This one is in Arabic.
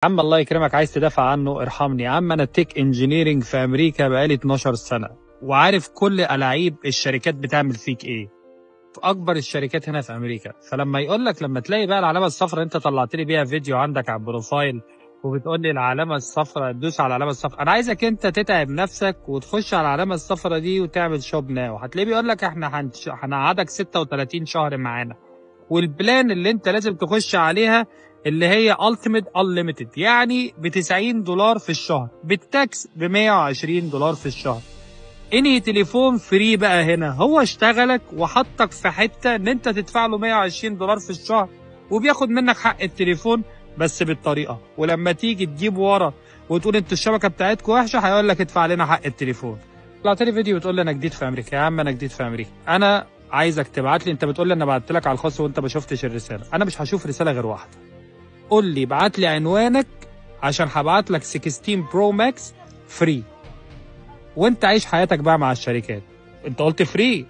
عم الله يكرمك، عايز تدافع عنه ارحمني. يا عم انا تيك انجينيرنج في امريكا بقالي 12 سنه وعارف كل الاعيب الشركات بتعمل فيك ايه في اكبر الشركات هنا في امريكا. فلما يقول لك لما تلاقي بقى العلامه الصفراء انت طلعت لي بيها فيديو عندك على البروفايل وبتقول لي العلامه الصفراء دوس على العلامه الصفراء، انا عايزك انت تتعب نفسك وتخش على العلامه الصفراء دي وتعمل شوب ناو. هتلاقيه بيقول لك احنا هنقعدك 36 شهر معانا، والبلان اللي انت لازم تخش عليها اللي هي Ultimate Unlimited، يعني ب $90 في الشهر، بالتاكس ب $120 في الشهر. انهي تليفون فري بقى هنا؟ هو اشتغلك وحطك في حته ان انت تدفع له $120 في الشهر وبياخد منك حق التليفون بس بالطريقه، ولما تيجي تجيب ورا وتقول انتوا الشبكه بتاعتكم وحشه هيقول لك ادفع لنا حق التليفون. طلعت لي فيديو بتقول لي انا جديد في امريكا. يا عم انا جديد في امريكا، انا عايزك تبعت لي. انت بتقول لي انا بعت لك على الخاص وانت ما شفتش الرساله، انا مش هشوف رساله غير واحده. قول لي بعت لي عنوانك عشان هبعت لك 16 برو ماكس فري، وانت عيش حياتك بقى مع الشركات. انت قلت فري،